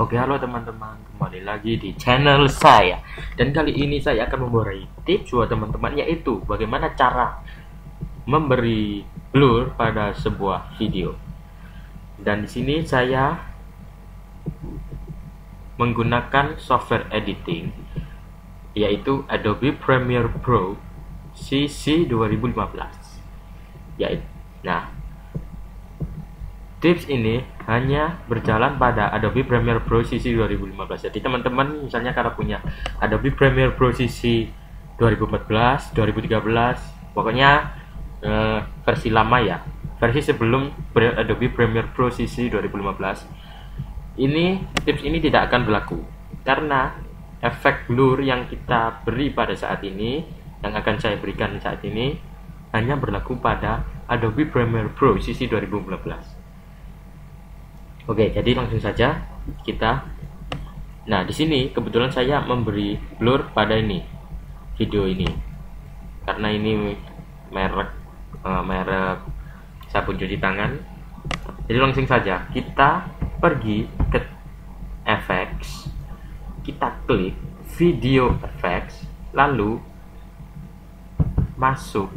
Oke, halo teman-teman, kembali lagi di channel saya. Dan kali ini saya akan memberi tips buat teman-teman, yaitu bagaimana cara memberi blur pada sebuah video. Dan di sini saya menggunakan software editing, yaitu Adobe Premiere Pro CC 2015. Nah, tips ini hanya berjalan pada Adobe Premiere Pro CC 2015. Jadi teman-teman misalnya kalau punya Adobe Premiere Pro CC 2014, 2013, pokoknya versi lama ya, versi sebelum Adobe Premiere Pro CC 2015, ini tips ini tidak akan berlaku karena efek blur yang kita beri pada saat ini, yang akan saya berikan saat ini, hanya berlaku pada Adobe Premiere Pro CC 2015. Oke, jadi langsung saja kita. Nah, di sini kebetulan saya memberi blur pada ini video ini karena ini merek sabun cuci tangan. Jadi langsung saja kita pergi ke effects, kita klik video effects, lalu masuk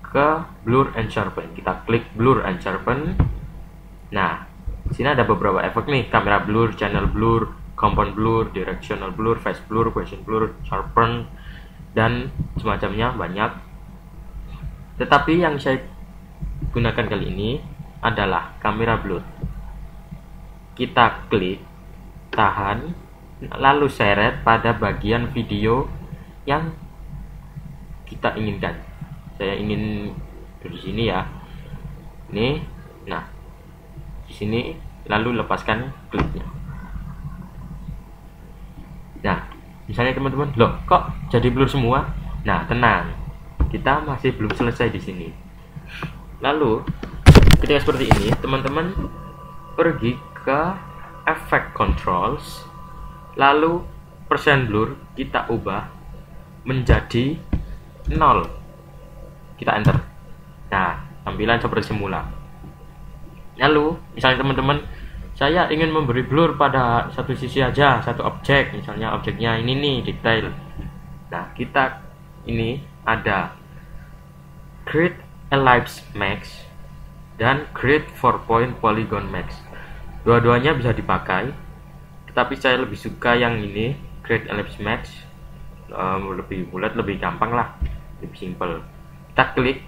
ke blur and sharpen. Kita klik blur and sharpen. Nah, di sini ada beberapa efek nih: kamera blur, channel blur, compound blur, directional blur, face blur, position blur, sharpen, dan semacamnya banyak. Tetapi yang saya gunakan kali ini adalah kamera blur. Kita klik, tahan, lalu seret pada bagian video yang kita inginkan. Saya ingin di sini ya. Ini, nah, di sini, lalu lepaskan kliknya. Nah, misalnya teman-teman, loh kok jadi blur semua? Nah, tenang, kita masih belum selesai di sini. Lalu ketika seperti ini, teman-teman pergi ke effect controls, lalu percent blur kita ubah menjadi 0. Kita enter. Nah, tampilan seperti semula. Lalu misalnya teman-teman, saya ingin memberi blur pada satu sisi aja, satu objek, misalnya objeknya ini nih, detail. Nah, kita ini ada create ellipse max dan create 4-point polygon max. Dua-duanya bisa dipakai, tetapi saya lebih suka yang ini, create ellipse max. Lebih bulat, lebih gampang lah, lebih simple. Kita klik,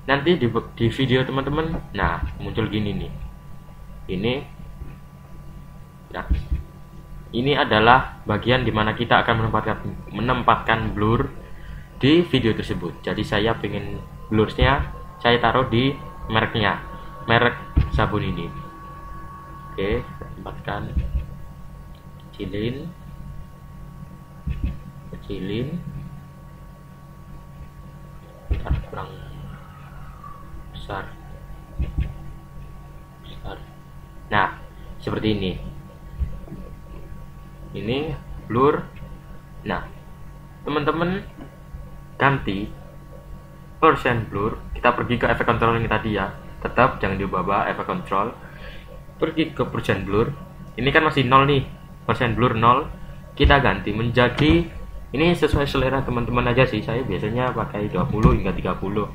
nanti di video teman-teman, nah muncul gini nih. Ini adalah bagian dimana kita akan menempatkan blur di video tersebut. Jadi saya pengen blurnya saya taruh di mereknya, merek sabun ini. Oke, tempatkan, kecilin, kurang besar. Nah, seperti ini. Ini blur. Nah, teman-teman ganti percent blur. Kita pergi ke efek control yang tadi ya. Tetap jangan diubah efek control. Pergi ke percent blur. Ini kan masih 0 nih. Percent blur 0. Kita ganti menjadi, ini sesuai selera teman-teman aja sih. Saya biasanya pakai 20 hingga 30.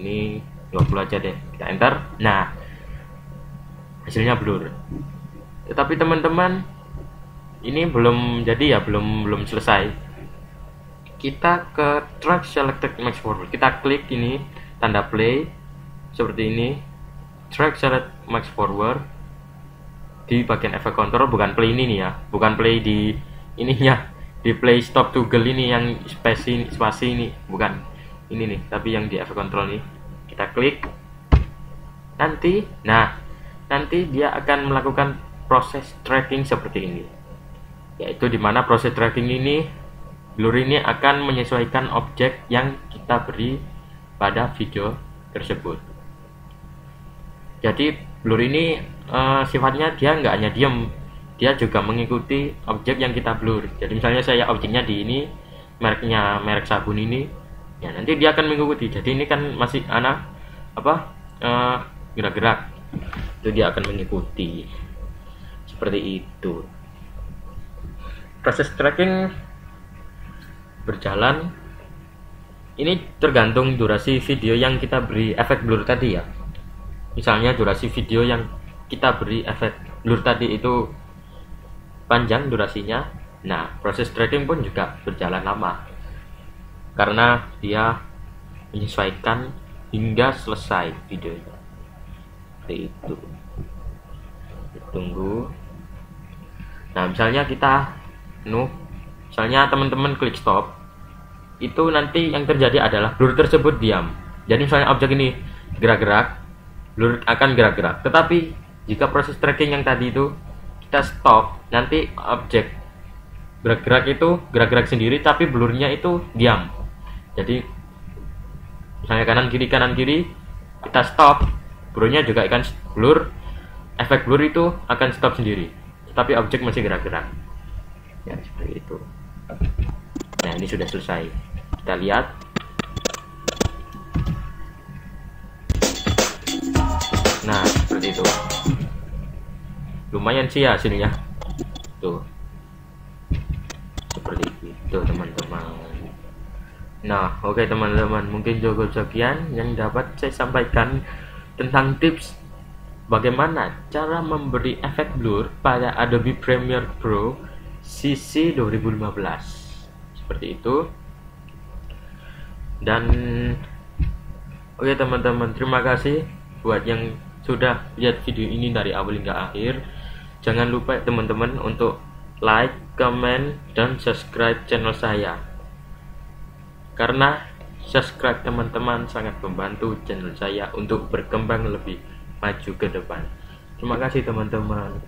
Ini 20 aja deh. Kita enter. Nah, hasilnya blur. Tetapi teman-teman, ini belum jadi ya, belum selesai. Kita ke track selected max forward. Kita klik ini tanda play seperti ini. Track select max forward di bagian efek control, bukan play ini nih ya, bukan play di ininya, di play stop toggle ini yang spasi ini, bukan ini nih, tapi yang di efek control nih. Kita klik nanti, nah nanti dia akan melakukan proses tracking seperti ini, yaitu dimana proses tracking ini, blur ini akan menyesuaikan objek yang kita beri pada video tersebut. Jadi blur ini sifatnya dia nggak hanya diam, dia juga mengikuti objek yang kita blur. Jadi misalnya saya objeknya di ini, merek sabun ini, ya nanti dia akan mengikuti. Jadi ini kan masih gerak-gerak, itu dia akan mengikuti seperti itu. Proses tracking berjalan ini tergantung durasi video yang kita beri efek blur tadi ya. Misalnya durasi video yang kita beri efek blur tadi itu panjang durasinya, nah proses tracking pun juga berjalan lama karena dia menyesuaikan hingga selesai videonya. Seperti itu. Tunggu. Nah misalnya kita misalnya teman-teman klik stop, itu nanti yang terjadi adalah blur tersebut diam. Jadi misalnya objek ini gerak-gerak, blur akan gerak-gerak. Tetapi jika proses tracking yang tadi itu kita stop, nanti objek gerak-gerak itu gerak-gerak sendiri, tapi blurnya itu diam. Jadi misalnya kanan kiri, kita stop, blurnya juga akan blur, efek blur itu akan stop sendiri, tapi objek masih gerak-gerak. Ya seperti itu. Nah ini sudah selesai, kita lihat. Nah seperti itu, lumayan sih hasilnya tuh, seperti itu teman-teman. Nah oke teman-teman, mungkin cukup sekian yang dapat saya sampaikan tentang tips bagaimana cara memberi efek blur pada Adobe Premiere Pro CC 2015 seperti itu. Dan oke teman-teman, terima kasih buat yang sudah lihat video ini dari awal hingga akhir. Jangan lupa teman-teman untuk like, comment, dan subscribe channel saya, karena subscribe teman-teman sangat membantu channel saya untuk berkembang lebih maju ke depan. Terima kasih teman-teman.